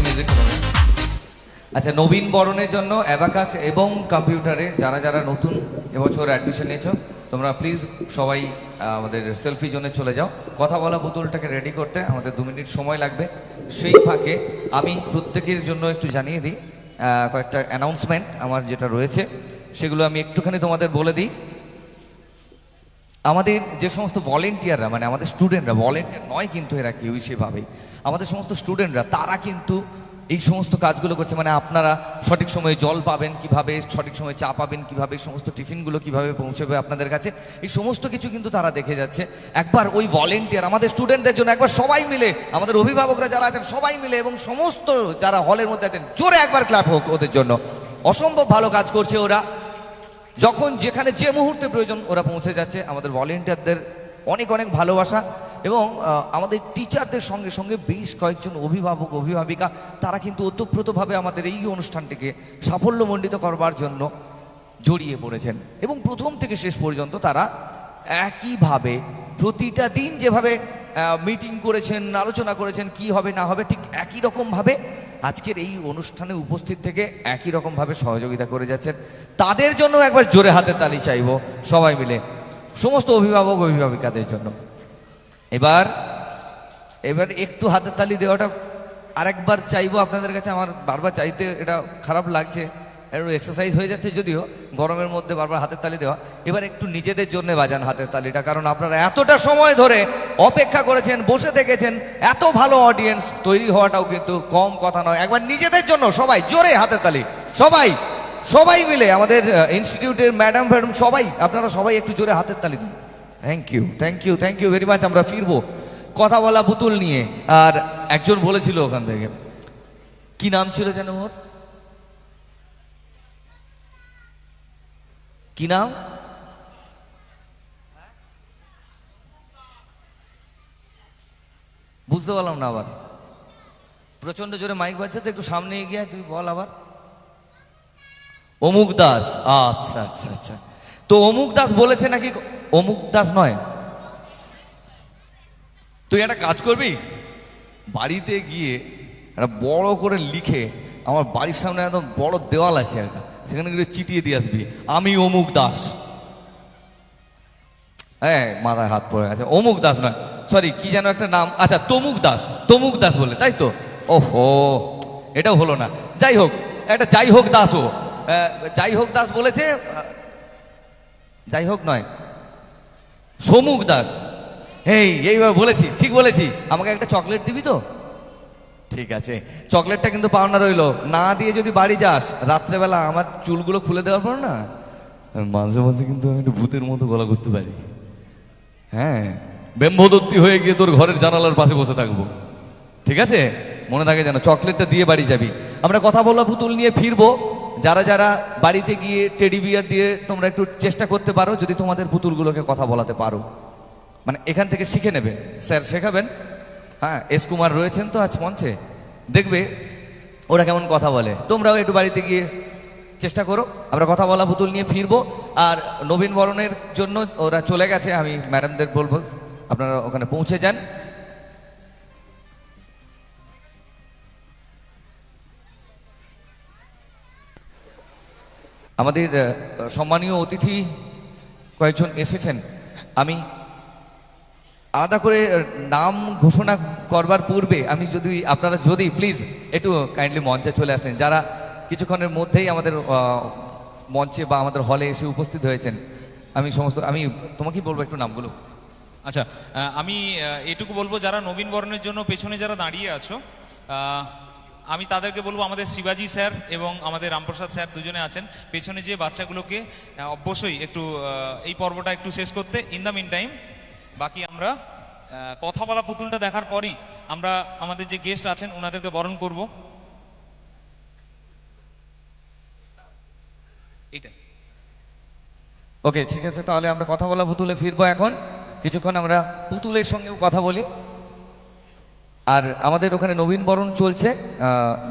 Music. আচ্ছা, নবীন বরণের জন্য অ্যাবাকাস এবং কম্পিউটারে যারা যারা নতুন এবছর অ্যাডমিশন নিয়েছো, তোমরা প্লিজ সবাই আমাদের সেলফি জোনে চলে যাও। কথা বলা পুতুলটাকে রেডি করতে আমাদের 2 মিনিট সময় লাগবে। সেই ফাঁকে আমি প্রত্যেকের জন্য একটু জানিয়ে দিই কয়েকটা অ্যানাউন্সমেন্ট আমার যেটা রয়েছে, সেগুলো আমি একটুখানি তোমাদের বলে দিই। আমাদের যে সমস্ত ভলেন্টিয়াররা, মানে আমাদের স্টুডেন্টরা, ভলেন্টিয়ার নয় কিন্তু এরা কেউই সেভাবেই, আমাদের সমস্ত স্টুডেন্টরা তারা কিন্তু এই সমস্ত কাজগুলো করছে। মানে আপনারা সঠিক সময়ে জল পাবেন কিভাবে, সঠিক সময়ে চা পাবেন কিভাবে, সমস্ত টিফিনগুলো কিভাবে পৌঁছবে আপনাদের কাছে, এই সমস্ত কিছু কিন্তু তারা দেখে যাচ্ছে। একবার ওই ভলেন্টিয়ার আমাদের স্টুডেন্টদের জন্য একবার সবাই মিলে, আমাদের অভিভাবকরা যারা আছেন সবাই মিলে এবং সমস্ত যারা হলের মধ্যে আছেন, জোরে একবার ক্ল্যাপ হোক ওদের জন্য। অসম্ভব ভালো কাজ করছে ওরা, যখন যেখানে যে মুহূর্তে প্রয়োজন ওরা পৌঁছে যাচ্ছে। আমাদের ভলেন্টিয়ারদের অনেক অনেক ভালোবাসা। এবং আমাদের টিচারদের সঙ্গে সঙ্গে বেশ কয়েকজন অভিভাবক অভিভাবিকা তারা কিন্তু ওতপ্রোতভাবে আমাদের এই অনুষ্ঠানটিকে সাফল্যমণ্ডিত করবার জন্য জড়িয়ে পড়েছেন। এবং প্রথম থেকে শেষ পর্যন্ত তারা একইভাবে প্রতিটা দিন যেভাবে মিটিং করেছেন, আলোচনা করেছেন কি হবে না হবে, ঠিক একই রকমভাবে আজকের এই অনুষ্ঠানে উপস্থিত থেকে একই রকমভাবে সহযোগিতা করে যাচ্ছেন। তাদের জন্য একবার জোরে হাতের তালি চাইবো সবাই মিলে, সমস্ত অভিভাবক অভিভাবিকাদের জন্য। এবার একটু হাতের তালি দেওয়াটা আরেকবার চাইবো আপনাদের কাছে। আমার বারবার চাইতে এটা খারাপ লাগছে, একটু এক্সারসাইজ হয়ে যাচ্ছে যদিও গরমের মধ্যে বারবার হাতের তালি দেওয়া। এবার একটু নিজেদের জন্য বাজান হাতের তালিটা, কারণ আপনারা এতটা সময় ধরে অপেক্ষা করেছেন, বসে থেকেছেন, এত ভালো অডিয়েন্স তৈরি হওয়াটাও কিন্তু কম কথা নয়। একবার নিজেদের জন্য সবাই জোরে হাতের তালি, সবাই সবাই মিলে, আমাদের ইনস্টিটিউটের ম্যাডাম ফ্যাডাম সবাই, আপনারা সবাই একটু জোরে হাতের তালি দিন। Thank you, thank you, thank you very much. আমরা ফিরবো কথা বলা পুতুল নিয়ে। আর একজন বলেছিল ওখান থেকে, কি নাম ছিল যেন ওর, কি নাম, বুঝতে পারলাম না। আবার প্রচন্ড জোরে মাইক বাজছে তো, একটু সামনে এগিয়ে তুই বল আবার। অমুক দাস, আচ্ছা আচ্ছা আচ্ছা। তো অমুক দাস বলেছে নাকি, অমুক দাস নয়। তুই একটা কাজ করবি, বাড়িতে গিয়ে একটা বড় করে লিখে, আমার বাড়ির সামনে একদম বড় দেওয়াল আছে একটা, সেখানে গিয়ে চিটিয়ে দিয়ে আসবি, আমি অমুক দাস। হ্যাঁ, মাথায় হাত পড়ে গেছে, অমুক দাস নয়, সরি কি যেন একটা নাম, আচ্ছা তমুক দাস, তমুক দাস বলে, তাই তো? ওহো, এটাও হলো না। যাই হোক, একটা যাই হোক দাসও, যাই হোক দাস বলেছে, যাই হোক নয়, সমুক দাস। এইবার বলেছি, ঠিক বলেছি। আমাকে একটা চকলেট দিবি তো? ঠিক আছে, চকলেটটা কিন্তু পাওনা রইলো। না দিয়ে যদি বাড়ি যাস, রাত্রেবেলা আমার চুলগুলো খুলে দেওয়ার পর না, মাঝে মাঝে কিন্তু আমি একটু ভূতের মতো গলা করতে পারি। হ্যাঁ, ব্রহ্মদত্তি হয়ে গিয়ে তোর ঘরের জানালার পাশে বসে থাকবো, ঠিক আছে? মনে থাকে যেন, চকলেটটা দিয়ে বাড়ি যাবি। আমরা কথা বলা পুতুল নিয়ে ফিরবো। যারা যারা বাড়িতে গিয়ে টেডি বিয়ার দিয়ে তোমরা একটু চেষ্টা করতে পারো, যদি তোমাদের পুতুলগুলোকে কথা বলাতে পারো, মানে এখান থেকে শিখে নেবে, স্যার শেখাবেন। হ্যাঁ, এস কুমার রয়েছেন তো আজ মঞ্চে, দেখবে ওরা কেমন কথা বলে। তোমরাও একটু বাড়িতে গিয়ে চেষ্টা করো। আমরা কথা বলা পুতুল নিয়ে ফিরবো। আর নবীন বরণের জন্য ওরা চলে গেছে, আমি ম্যাডামদের বলবো আপনারা ওখানে পৌঁছে যান। আমাদের সম্মানীয় অতিথি কয়েকজন এসেছেন, আমি আলাদা করে নাম ঘোষণা করবার পূর্বে আমি যদি আপনারা যদি প্লিজ একটু কাইন্ডলি মঞ্চে চলে আসেন, যারা কিছুক্ষণের মধ্যেই আমাদের মঞ্চে বা আমাদের হলে এসে উপস্থিত হয়েছেন। আমি তোমাকেই বলবো একটু নামগুলো। আচ্ছা, আমি এটুকু বলবো, যারা নবীন বরণের জন্য পেছনে যারা দাঁড়িয়ে আছো, আমি তাদেরকে বলবো, আমাদের শিবাজি স্যার এবং আমাদের রামপ্রসাদ স্যার দুজনে আছেন পেছনে, যে বাচ্চাগুলোকে অবশ্যই একটু এই পর্বটা একটু শেষ করতে। ইন দ্য মিন টাইম বাকি আমরা কথা বলা পুতুলটা দেখার পরই আমরা আমাদের যে গেস্ট আছেন ওনাদেরকে বরণ করব। এইটাই ওকে, ঠিক আছে, তাহলে আমরা কথা বলা পুতুলে ফিরবো। এখন কিছুক্ষণ আমরা পুতুলের সঙ্গেও কথা বলি। আর আমাদের ওখানে নবীন বরণ চলছে,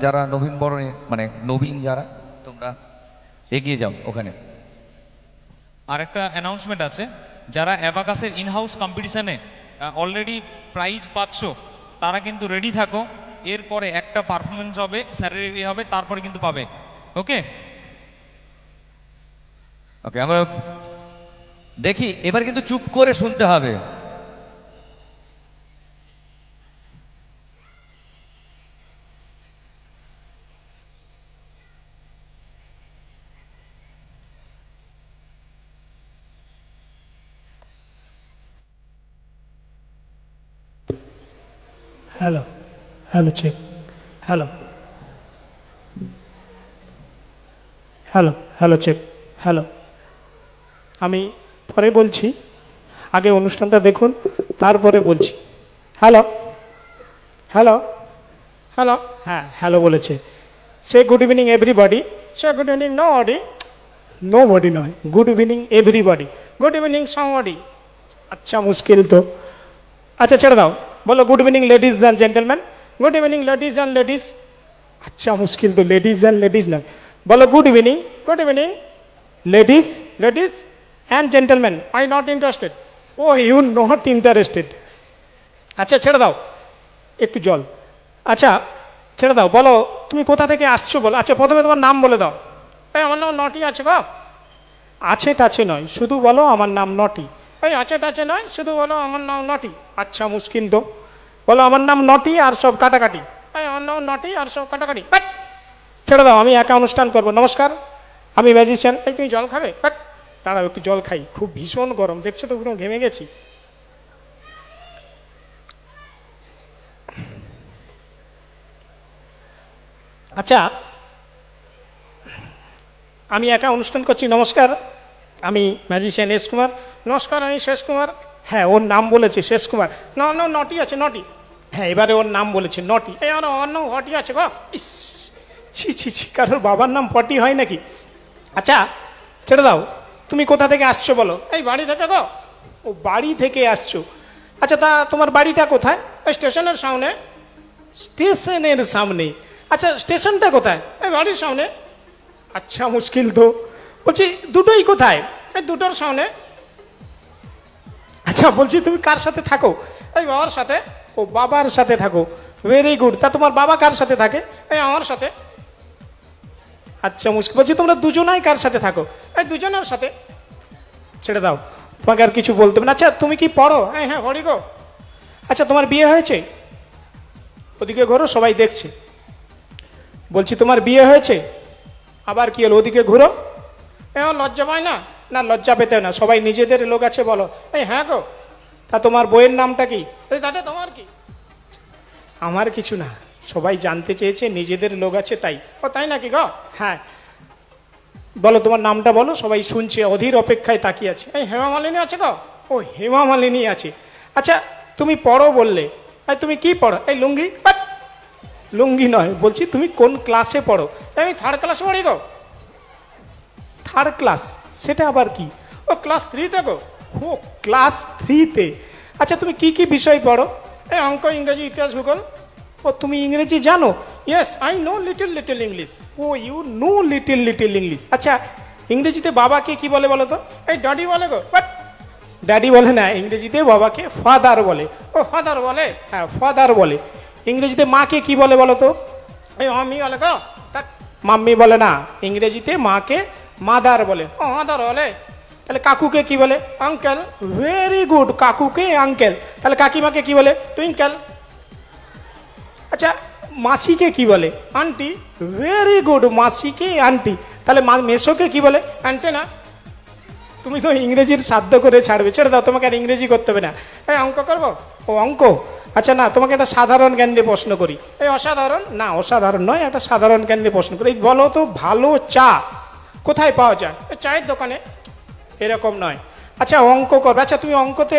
যারা নবীন বরণে মানে নবীন যারা, তোমরা এগিয়ে যাও ওখানে। আর একটা অ্যানাউন্সমেন্ট আছে, যারা অ্যাবাকাসের ইনহাউস কম্পিটিশনে অলরেডি প্রাইজ পাচ্ছ, তারা কিন্তু রেডি থাকো। এরপরে একটা পারফরমেন্স হবে, স্যারের ইয়ে হবে, তারপরে কিন্তু পাবে। ওকে ওকে, আমরা দেখি এবার কিন্তু চুপ করে শুনতে হবে। Hello, hello check, hello, hello, hello check, hello. আমি পরে বলছি, আগে অনুষ্ঠানটা দেখুন, তারপরে বলছি। হ্যালো, হ্যালো, হ্যালো, হ্যাঁ হ্যালো বলেছে। Say good evening everybody, say good evening nobody, nobody নয়, good evening everybody, good evening somebody. আচ্ছা মুশকিল তো। আচ্ছা ছেড়ে দাও, বলো good evening ladies and gentleman, good evening ladies and ladies. আচ্ছা মুশকিল তো, লেডিজ অ্যান্ড লেডিজ নয়, বলো good evening ladies, ladies and gentleman, I not interested. ও ইউ নট ইন্টারেস্টেড। আচ্ছা ছেড়ে দাও, একটু জল। আচ্ছা ছেড়ে দাও, বলো তুমি কোথা থেকে আসছো বলো। আচ্ছা প্রথমে তোমার নাম বলে দাও। এই আমার নাম নটি আছে গো। আছে টাছে নয়, শুধু বলো আমার নাম নটি। এই আছে টাছে নয়, শুধু বলো আমার নাম নটি। আচ্ছা মুশকিল তো, বলো আমার নাম নটি আর সব কাটাকাটি। এই আমার নাম নটি আর সব কাটাকাটি। বাট! ছেড়ে দাও, আমি একা অনুষ্ঠান করবো। নমস্কার, আমি ম্যাজিশিয়ান। এই তুমি জল খাবে? বাট! দাঁড়াও একটু জল খাই, খুব ভীষণ গরম, দেখছো তো পুরো ঘেমে গেছি। আচ্ছা, আমি একা অনুষ্ঠান করছি। নমস্কার, আমি ম্যাজিশিয়ান এস কুমার। নমস্কার, আমি শেষ কুমার। হ্যাঁ ওর নাম বলেছে শেষ কুমার। না না নটি আছে, নটি। হ্যাঁ এবারে ওর নাম বলেছে নটি। এই আমার ওর নাম হটি আছে গো। ইস, ছি ছি ছি, কারোর বাবার নাম পটি হয় নাকি? আচ্ছা ছেড়ে দাও, তুমি কোথা থেকে আসছো বলো। এই বাড়ি থেকে গো। ও বাড়ি থেকে আসছো। আচ্ছা তা তোমার বাড়িটা কোথায়? ওই স্টেশনের সামনে। স্টেশনের সামনে? আচ্ছা স্টেশনটা কোথায়? এই বাড়ির সামনে। আচ্ছা মুশকিল তো, বলছি দুটোই কোথায়? এই দুটোর সামনে। আচ্ছা বলছি তুমি কার সাথে থাকো? এই বাবার সাথে। ও বাবার সাথে থাকো, ভেরি গুড। তা তোমার বাবা কার সাথে থাকে? এই আমার সাথে। আচ্ছা মুশকিল, বলছি তোমরা দুজনাই কার সাথে থাকো? এই দুজনের সাথে। ছেড়ে দাও, তোমাকে আর কিছু বলতে হবে না। আচ্ছা তুমি কি পড়ো? হ্যাঁ হ্যাঁ পড়ি গো। আচ্ছা তোমার বিয়ে হয়েছে? ওদিকে ঘোরো, সবাই দেখছে। বলছি তোমার বিয়ে হয়েছে? আবার কি হলো, ওদিকে ঘুরো। এমন লজ্জা পায় না? না লজ্জা পেতে না, সবাই নিজেদের লোক আছে বলো। এই হ্যাঁ গো। তা তোমার বইয়ের নামটা কি? এই দাদা তোমার কি? আমার কিছু না, সবাই জানতে চেয়েছে, নিজেদের লোক আছে তাই। ও তাই নাকি গো? হ্যাঁ বলো তোমার নামটা বলো, সবাই শুনছে, অধীর অপেক্ষায় তাকিয়ে আছে। এই হেমা মালিনী আছে গো। ও হেমা মালিনী আছে। আচ্ছা তুমি পড়ো বললে, এই তুমি কি পড়ো? এই লুঙ্গি। বাট! লুঙ্গি নয়, বলছি তুমি কোন ক্লাসে পড়ো? আমি থার্ড ক্লাসে পড়ি গো। Third class? সেটা আবার কি? ও ক্লাস 3-তে গো। ও ক্লাস 3-তে। আচ্ছা তুমি কি কি বিষয় পড়ো? এই অঙ্ক, ইংরেজি, ইতিহাস, ভূগোল। ও তুমি ইংরেজি জানো? Yes I know little little English. ও you know little little English. আচ্ছা ইংরেজিতে বাবাকে কি বলে বলো তো? এই ড্যাডি বলে গো। বাট! ড্যাডি বলে না, ইংরেজিতে বাবাকে ফাদার বলে। ও ফাদার বলে? হ্যাঁ ফাদার বলে। ইংরেজিতে মাকে কি বলে বলো তো? এই মাম্মি বলে গো। মাম্মি বলে না, ইংরেজিতে মাকে মাদার বলে। ও মাদার বলে। তাহলে কাকুকে কি বলে? আঙ্কেল। ভেরি গুড, কাকুকে আঙ্কেল। তাহলে কাকিমাকে কি বলে? টুইঙ্কেল। আচ্ছা মাসিকে কি বলে? আন্টি। ভেরি গুড, মাসিকে আন্টি। তাহলে মেসোকে কি বলে? আন্টি না। তুমি তো ইংরেজির সাধ্য করে ছাড়বে, ছেড়ে দাও, তোমাকে আর ইংরেজি করতে হবে না। এই অঙ্ক করবো? ও অঙ্ক। আচ্ছা না, তোমাকে একটা সাধারণ জ্ঞান দিয়ে প্রশ্ন করি। এই অসাধারণ না, অসাধারণ নয়, একটা সাধারণ জ্ঞান দিয়ে প্রশ্ন করি। বলো তো ভালো চা কোথায় পাওয়া যায়? এই চায়ের দোকানে। এরকম নয়। আচ্ছা অঙ্ক করবে। আচ্ছা তুমি অঙ্কতে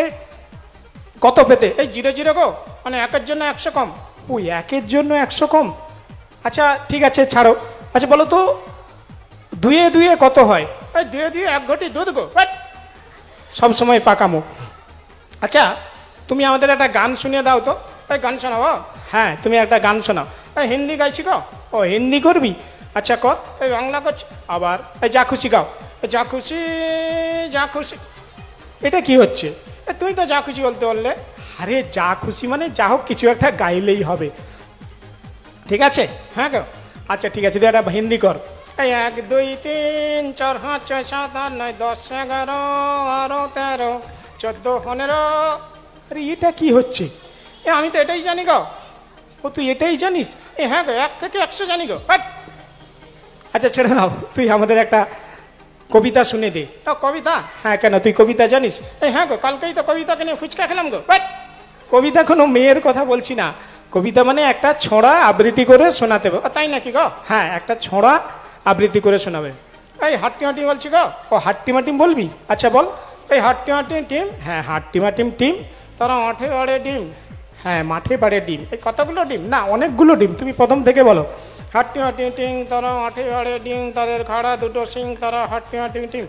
কত পেতে? এই 0 0 গো, মানে 1-এর জন্য 100 কম। ওই 1-এর জন্য 100 কম? আচ্ছা ঠিক আছে ছাড়ো। আচ্ছা বলো তো 2-এ 2-এ কত হয়? এই 2-এ 2-এ 1 ঘটি দুধ গো। সব সময় পাকামো। আচ্ছা তুমি আমাদের একটা গান শুনিয়ে দাও তো। এই গান শোনাবো? হ্যাঁ তুমি একটা গান শোনাও। এই হিন্দি গাইছি গো। ও হিন্দি করবি? আচ্ছা কর। এই বাংলা করছি আবার। এই যা খুশি গাও। যা খুশি যা খুশি। এটা কি হচ্ছে? তুই তো যা খুশি বলতে বললে। আরে যা খুশি মানে যা হোক কিছু একটা গাইলেই হবে। ঠিক আছে? হ্যাঁ গো, আচ্ছা ঠিক আছে, তুই একটা হিন্দি কর। এই 1 2 3 4 5 6 7 8 9 10 11 12 13 14 15। আরে এটা কি হচ্ছে? আমি তো এটাই জানি গো। ও তুই এটাই জানিস? হ্যাঁ গো, 1 থেকে 100 জানি গো। হাট! আচ্ছা ছেড়ে দাও, তুই আমাদের একটা কবিতা শুনে দে। তো কবিতা? হ্যাঁ কেন, তুই কবিতা জানিস? হ্যাঁ গো, কালকেই তো কবিতাকে নিয়ে ফুচকা খেলাম গো। হাট! কবিতা কোনো মেয়ের কথা বলছি না, কবিতা মানে একটা ছড়া আবৃত্তি করে শোনাতে হবে। তাই নাকি গো? হ্যাঁ, একটা ছড়া আবৃত্তি করে শোনাবে। এই হাট্টিমাটিম বলছি গো। ও হাট্টিমাটিম বলবি? আচ্ছা বল। এই হাট্টিমাটিম টিম, হ্যাঁ হাট্টিমাটিম টিম, তারা মাঠে বাড়ে ডিম। হ্যাঁ, মাঠে বাড়ে ডিম। এই কতগুলো ডিম? না, অনেকগুলো ডিম। তুমি প্রথম থেকে বলো। হাট্টিমাটিম টিম, তারা মাঠে বাড়ে ডিম, তাদের খাড়া দুটো সিং, তারা হাট্টিমাটিম টিম।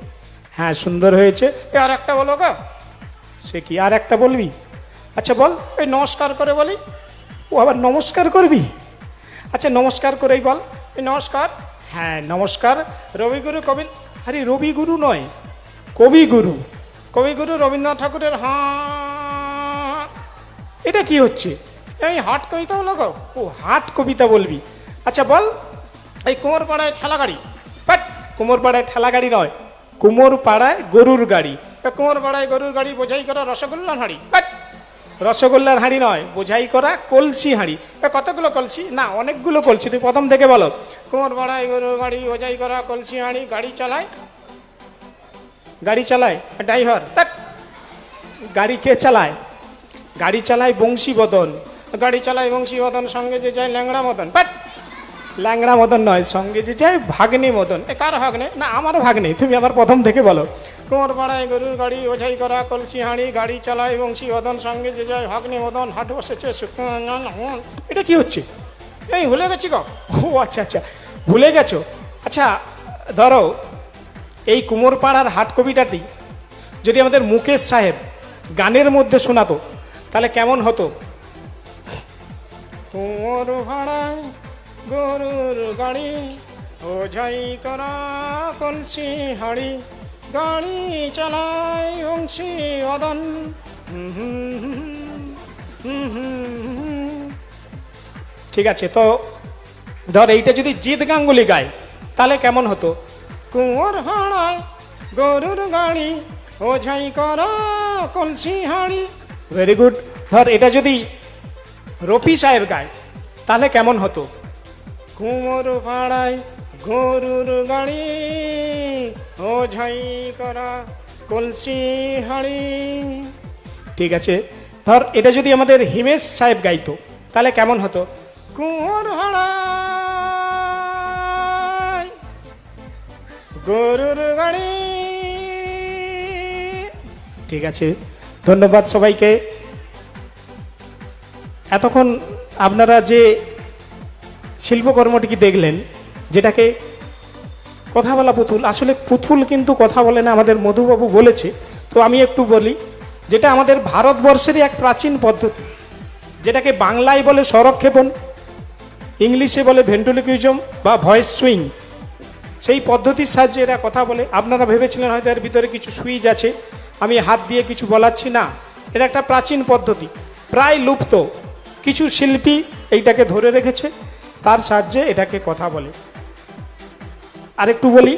হ্যাঁ, সুন্দর হয়েছে। আর একটা বলো গো। সে কি, আর একটা বলবি? আচ্ছা বল। এই নমস্কার করে বলি। ও আবার নমস্কার করবি? আচ্ছা নমস্কার করেই বল। এই নমস্কার। হ্যাঁ নমস্কার। রবিগুরু কবি, আরে রবিগুরু নয়, কবিগুরু। কবিগুরু রবীন্দ্রনাথ ঠাকুরের। হ্যাঁ, এটা কি হচ্ছে? এই হাট কবিতা বলো গো। ও হাট কবিতা বলবি? আচ্ছা বল। এই কুমোরপাড়ায় ঠেলা গাড়ি। বাট, কুমোরপাড়ায় ঠেলা গাড়ি নয়, কুমোরপাড়ায় গরুর গাড়ি। কুমোরপাড়ায় গরুর গাড়ি বোঝাই করা রসগোল্লার হাঁড়ি। বাট, রসগোল্লার হাঁড়ি নয়, বোঝাই করা কলসি হাঁড়ি। কতগুলো কলসি? না, অনেকগুলো কলসি। তুই প্রথম থেকে বলো। কুমোরপাড়ায় গরুর গাড়ি বোঝাই করা কলসি হাঁড়ি, গাড়ি চালায়, গাড়ি চালায় ড্রাইভার। তাক, গাড়ি কে চালায়? গাড়ি চালায় বংশীবদন। গাড়ি চালায় বংশীবদন, সঙ্গে যে যায় ল্যাংড়া মদন। বাট, ল্যাংড়া মদন নয়, সঙ্গে যে যায় ভাগ্নে মদন। কার ভাগ্নে? না, আমার ভাগ্নে। তুমি আবার প্রথম থেকে বলো। কুমোরপাড়ায় গরুর গাড়ি বোঝাই করা কলসি হাঁড়ি, গাড়ি চালায় বংশীবদন, সঙ্গে যে যায় ভাগ্নে মদন, হাট বসেছে শুকনো। এটা কি হচ্ছে? এই ভুলে গেছি গো। ও আচ্ছা আচ্ছা, ভুলে গেছো। আচ্ছা ধরো, এই কুমোরপাড়ার হাট কবিতাটি যদি আমাদের মুকেশ সাহেব গানের মধ্যে শোনাতো, তাহলে কেমন হতো? কুমোর ভাড়ায় গরুর গাড়ি বোঝাই করা কলসি হাঁড়ি, গাড়ি চালায় বংশী বদন। ঠিক আছে, তো ধর এইটা যদি জিৎ গাঙ্গুলি গায় তাহলে কেমন হতো? কুমোর ভাড়ায় গরুর গাড়ি বোঝাই করা কলসি হাঁড়ি। Very good. ধর এটা যদি রফি সাহেব গায় তাহলে কেমন হতো? কুমোর ভাড়ায় গরুর গাড়ি বোঝাই করা কলসি হাঁড়ি। ঠিক আছে, ধর এটা যদি আমাদের হিমেশ সাহেব গাইতো তাহলে কেমন হতো? কুমোর ভাড়ায় গরুর গাড়ি। ঠিক আছে, ধন্যবাদ সবাইকে। এতক্ষণ আপনারা যে শিল্পকর্মটিকে দেখলেন, যেটাকে কথা বলা পুতুল, আসলে পুতুল কিন্তু কথা বলে না, আমাদের মধুবাবু বলেছে। তো আমি একটু বলি, যেটা আমাদের ভারতবর্ষেরই এক প্রাচীন পদ্ধতি, যেটাকে বাংলায় বলে স্বরক্ষেপণ, ইংলিশে বলে ভেন্ট্রিলোকুইজম বা ভয়েস সুইং। সেই পদ্ধতির সাহায্যে এরা কথা বলে। আপনারা ভেবেছিলেন হয়তো এর ভিতরে কিছু সুইচ আছে, আমি হাত দিয়ে কিছু বলাচ্ছি না। এটা একটা প্রাচীন পদ্ধতি, প্রায় লুপ্ত। কিছু শিল্পী এইটাকে ধরে রেখেছে, তার সাহায্যে এটাকে কথা বলে। আরেকটু বলি,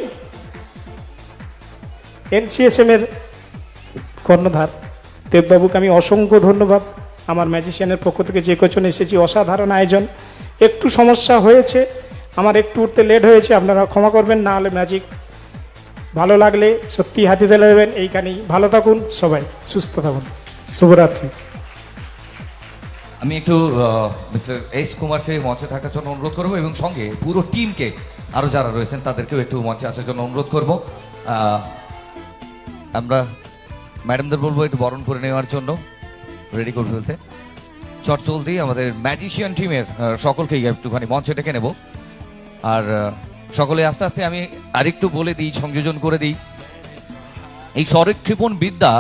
NCSM এর কর্ণধার দেববাবুকে আমি অসংখ্য ধন্যবাদ। আমার ম্যাজিশিয়ানের পক্ষ থেকে যে কজন এসেছি, অসাধারণ আয়োজন। একটু সমস্যা হয়েছে, আমার একটু উঠতে লেট হয়েছে, আপনারা ক্ষমা করবেন। না হলে ম্যাজিক ভালো লাগলে সত্যি হাতে তুলে দেবেন। এইখানেই ভালো থাকুন সবাই, সুস্থ থাকুন। শুভরাত্রি। আমি একটু মিস্টার এস কুমারকে মঞ্চে থাকার জন্য অনুরোধ করবো, এবং সঙ্গে পুরো টিমকে, আরও যারা রয়েছেন তাদেরকেও একটু মঞ্চে আসার জন্য অনুরোধ করবো। আমরা ম্যাডামদের বলবো একটু বরণ করে নেওয়ার জন্য, রেডি করে ফেলতে। চটচলতি আমাদের ম্যাজিশিয়ান টিমের সকলকেই একটুখানি মঞ্চে ডেকে নেব। আর সকলে আস্তে আস্তে আমি আরেকটু বলে দিই, সংযোজন করে দিই, এই স্বরক্ষেপণ বিদ্যা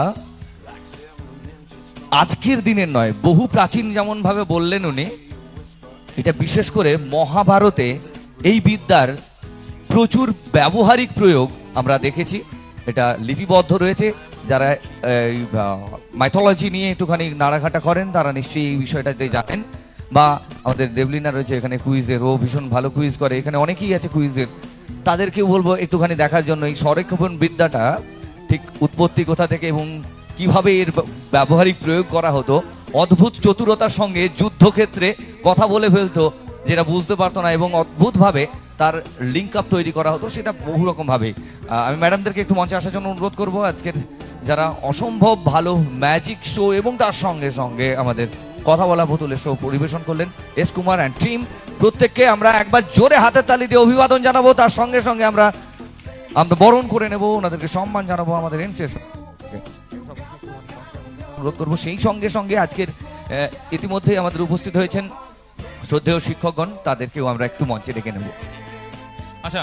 আজকের দিনের নয়, বহু প্রাচীন যেমন ভাবে বললেন উনি, এটা বিশেষ করে মহাভারতে এই বিদ্যার প্রচুর ব্যবহারিক প্রয়োগ আমরা দেখেছি। এটা লিপিবদ্ধ রয়েছে। যারা মাইথোলজি নিয়ে একটুখানি নাড়াঘাটা করেন তারা নিশ্চয়ই এই বিষয়টাতে জানেন। বা আমাদের দেবলিনা রয়েছে এখানে কুইজের, ও ভীষণ ভালো কুইজ করে, এখানে অনেকেই আছে কুইজের, তাদেরকেও বলবো একটুখানি দেখার জন্য এই সংরক্ষণ বিদ্যাটা ঠিক উৎপত্তি কোথা থেকে এবং কিভাবে এর ব্যবহারিক প্রয়োগ করা হতো। অদ্ভুত চতুরতার সঙ্গে যুদ্ধক্ষেত্রে কথা বলে ফেলতো, যেটা বুঝতে পারতো না, এবং অদ্ভুতভাবে তার লিঙ্ক আপ তৈরি করা হতো, সেটা বহু রকম ভাবে। আমি ম্যাডামদেরকে একটু মঞ্চে আসার জন্য অনুরোধ করব। আজকের যারা অসম্ভব ভালো ম্যাজিক শো এবং তার সঙ্গে সঙ্গে আমাদের কথা বলা পুতুলের শো পরিবেশন করলেন এস কুমার অ্যান্ড টিম, প্রত্যেককে আমরা একবার জোরে হাতের তালি দিয়ে অভিবাদন জানাবো। তার সঙ্গে সঙ্গে আমরা বরণ করে নেব, ওনাদেরকে সম্মান জানাবো আমাদের এনসিএস অনুরোধ করবো। সেই সঙ্গে সঙ্গে আজকের ইতিমধ্যেই আমাদের উপস্থিত হয়েছেন শ্রদ্ধেয় শিক্ষকগণ, তাদেরকেও আমরা একটু মঞ্চে ডেকে নেব। আচ্ছা,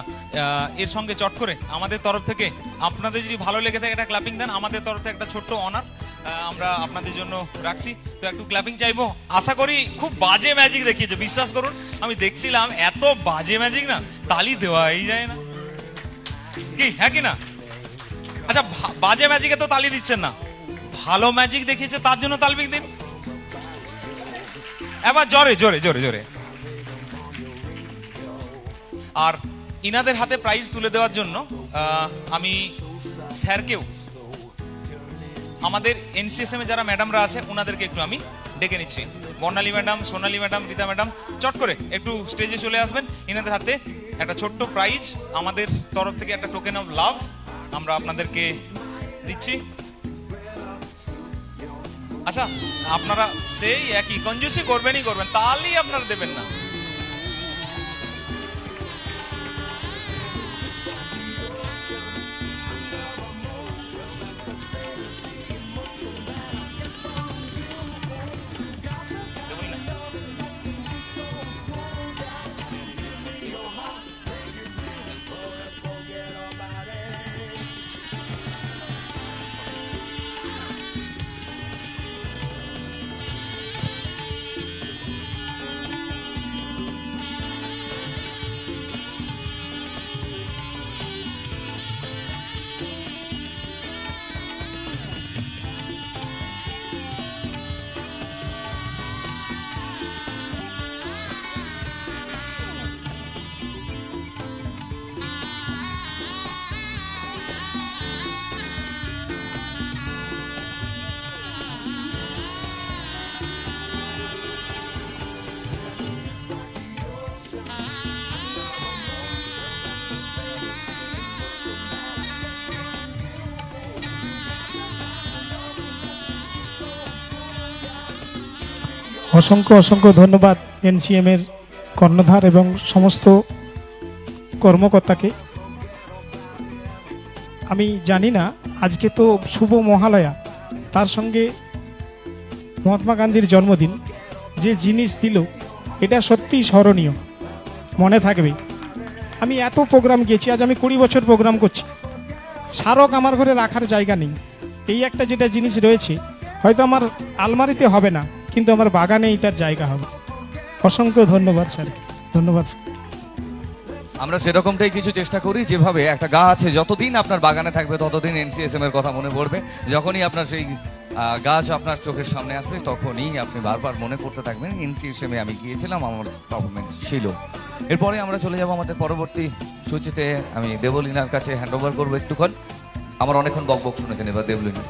এর সঙ্গে চট করে আমাদের তরফ থেকে আপনাদের যদি ভালো লেগে থাকে একটা ক্ল্যাপিং দেন, আমাদের তরফ থেকে একটা ছোট্ট অনার আমরা আপনাদের জন্য রাখছি, তো একটু ক্ল্যাপিং চাইবো। আশা করি খুব বাজে ম্যাজিক দেখিয়েছে, বিশ্বাস করুন আমি দেখছিলাম এত বাজে ম্যাজিক না তালি দেওয়াই যায় না, কি হ্যাঁ কি না? আচ্ছা, বাজে ম্যাজিকে তো তালি দিচ্ছেন না, ভালো ম্যাজিক দেখিয়েছে তার জন্য তালি দিন এবার জোরে জোরে জোরে জোরে। আর ইনাদের হাতে প্রাইজ তুলে দেওয়ার জন্য আমি স্যারকেও, আমাদের এনসিএসএম এ যারা ম্যাডামরা আছে ওনাদেরকে একটু আমি ডেকে নিচ্ছি। বর্ণালী ম্যাডাম, সোনালী ম্যাডাম, রীতা ম্যাডাম, চট করে একটু স্টেজে চলে আসবেন। ইনাদের হাতে একটা ছোট্ট প্রাইজ আমাদের তরফ থেকে, একটা টোকেন অফ লাভ আমরা আপনাদেরকে দিচ্ছি। আচ্ছা, আপনারা সেই একই কঞ্জুসি করবেনই করবেন, তাহলেই আপনারা দেবেন না। অসংখ্য অসংখ্য ধন্যবাদ এনসিএম এর কর্ণধার এবং সমস্ত কর্মকর্তাকে। আমি জানি না, আজকে তো শুভ মহালয়া, তার সঙ্গে মহাত্মা গান্ধীর জন্মদিন, যে জিনিস দিল এটা সত্যিই স্মরণীয়, মনে থাকবে। আমি এত প্রোগ্রাম গিয়েছি, আজ আমি 20 বছর প্রোগ্রাম করছি, স্মারক আমার ঘরে রাখার জায়গা নেই। এই একটা যেটা জিনিস রয়েছে, হয়তো আমার আলমারিতে হবে না, কিন্তু আমার বাগানে এটার জায়গা হবে। অসংখ্য ধন্যবাদ স্যার, ধন্যবাদ স্যার। আমরা সেরকমটাই কিছু চেষ্টা করি, যেভাবে একটা গাছ যতদিন আপনার বাগানে থাকবে ততদিন এনসিএসএম এর কথা মনে পড়বে, যখনই আপনার সেই গাছ আপনার চোখের সামনে আসবে তখনই আপনি বারবার মনে করতে থাকবেন এনসিএসএম এ আমি গিয়েছিলাম, আমার পারফরমেন্স ছিল। এরপরে আমরা চলে যাব আমাদের পরবর্তী সূচিতে। আমি দেবলিনার কাছে হ্যান্ড ওভার করবো একটুক্ষণ, আমার অনেকক্ষণ বকবক শুনেছেন, এবার দেবলিনা।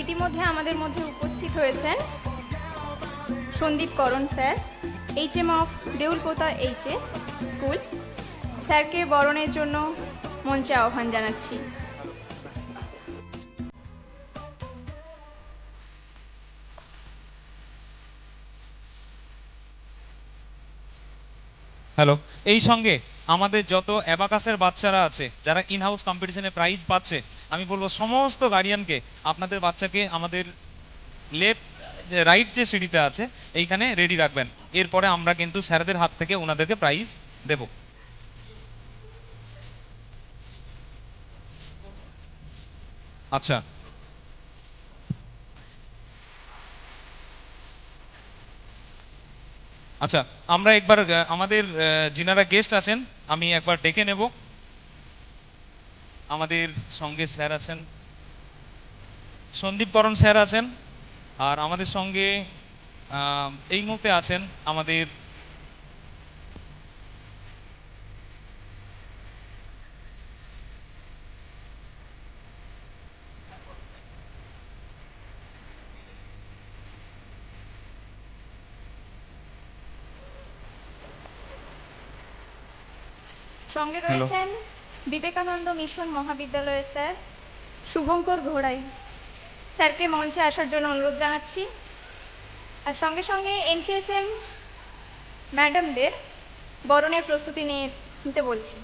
ইতিমধ্যে আমাদের মধ্যে উপস্থিত হয়েছেন Sandip Karan sir, HM of Deulpota HS school. স্যারকে বরণের জন্য মঞ্চে আহ্বান জানাচ্ছি। হ্যালো, এই সঙ্গে আমাদের যত অ্যাবাকাসের বাচ্চারা আছে যারা ইন হাউস কম্পিটিশনে প্রাইজ পাচ্ছে, আমি বলবো সমস্ত গার্ডিয়ানকে আপনাদের বাচ্চাকে আমাদের লেফট রাইট যে সিঁড়িটা আছে এইখানে রেডি রাখবেন। এরপরে আমরা কিন্তু স্যারদের হাত থেকে ওনাদেরকে প্রাইজ দেব। আচ্ছা, আচ্ছা, আমরা একবার আমাদের যিনারা গেস্ট আছেন আমি একবার ডেকে নেব। আমাদের সঙ্গে স্যার আছেন, সন্দীপ করণ স্যার আছেন, আর আমাদের সঙ্গে এই মুহূর্তে আছেন আমাদের সঙ্গে রয়েছেন বিবেকানন্দ মিশন মহাবিদ্যালয়ের স্যার শুভঙ্কর ঘোড়াই। স্যারকে মঞ্চে আসার জন্য অনুরোধ জানাচ্ছি। আর সঙ্গে সঙ্গে এনসিএসএম ম্যাডামদের বরণের প্রস্তুতি নিতে বলছি।